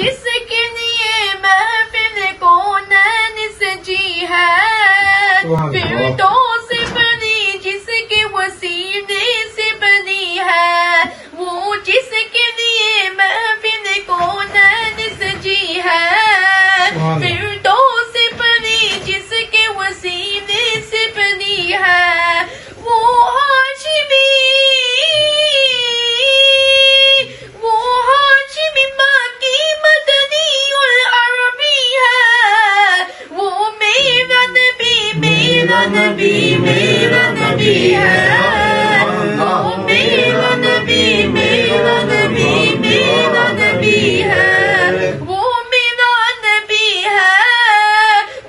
جس کے لیے محفل کونین سجی ہے، فردوس بنی جس کے وسیلے سے بنی ہے، وہ جس کے لیے محفل کونین سجی ہے، فردوس بنی جس کے وسیلے سے بنی ہے، وہ ہاشمی مکی مدنی العربی ہے، وہ میرا نبی میرا نبی میرا نبی ہے، وہ میرا نبی میرا نبی میرا نبی ہے، وہ میرا نبی ہے،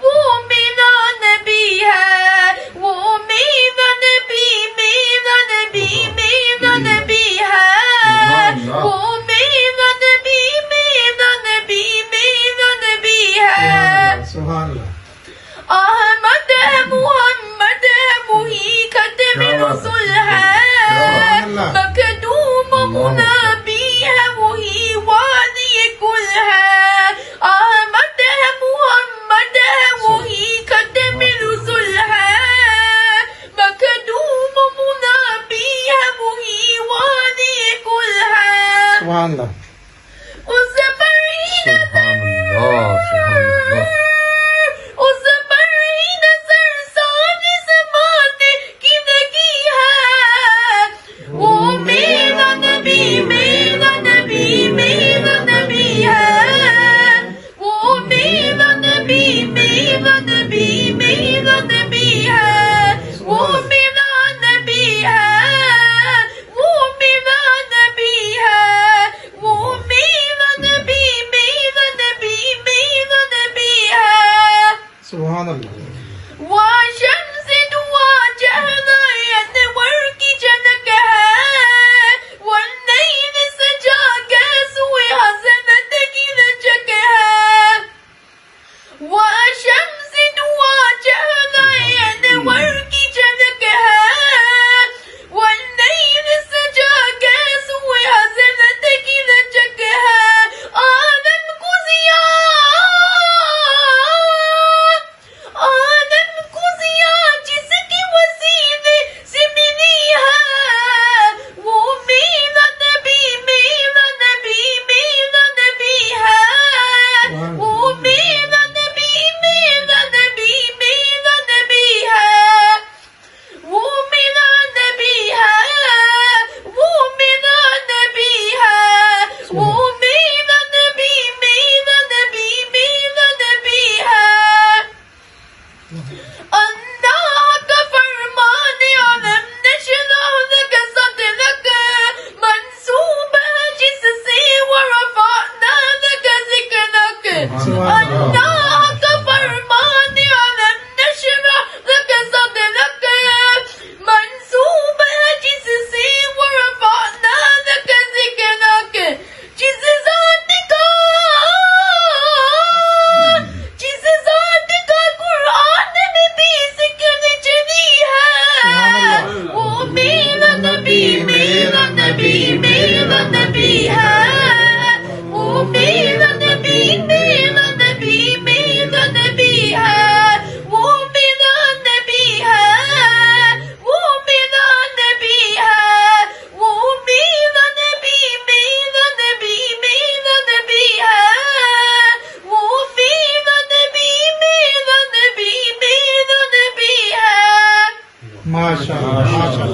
وہ میرا نبی ہے، وہ میرا نبی میرا نبی میرا نبی ہے، وہ میرا نبی میرا نبی میرا نبی ہے، سبحان اللہ۔ احمد ہے محمد ہے وہی ختم رسول ہے، مخدوم منبی ہے وہی وادی کل ہے، احمد ہے محمد ہے وہی ختم رسول ہے، مخدوم منبی ہے وہی وادی کل ہے، سبحان اللہ۔ اس پر ہی نظر اس پر ہی نظر ساری سماعت کی لگی ہے، وہ میرا نبی میرا نبی میرا نبی ہے، وہ میرا نبی میرا نبی میرا نبی ہے، وہ میرا نبی ہے، وہ میرا نبی ہے، وہ میرا نبی میرا نبی میرا نبی ہے، سبحان اللہ۔ وہ شمس دعا چہرہ انور کی جھلک ہے، وہ نیل سجا کے سوئے حسنت کی لچک ہے، وہ شمس دعا چہرہ انور کی جھلک ہے، وہ نیل سجا کے سوئے حسنت کی لچک ہے، عالم کو جس کی وسیلے سے ملی ہے، وہ میرا نبی میرا نبی میرا نبی ہے، وہ میرا نبی میرا نبی میرا نبی ہے، وہ میرا نبی ہے، وہ میرا نبی ہے، وہ میرا نبی میرا نبی میرا نبی ہے، اللہ کا فرمان علم نشرح لک صدرک منصوب ہے جس سے ورفعنا لک ذکرک، اللہ کا فرمان علم نشرح لک صدرک منصوب ہے جس سے ورفعنا لک ذکرک، جس ذات کا قرآن میں بھی ذکر چلی ہے، وہ میرا نبی میرا نبی میرا نبی ہے، وہ میرا نبی میرا نبی میرا نبی ہے، وہ میرا نبی ہے، وہ میرا نبی ہے، وہ میرا نبی میرا نبی میرا نبی ہے، وہ میرا نبی میرا نبی میرا نبی ہے۔ ماشاء اللہ، ماشاء اللہ۔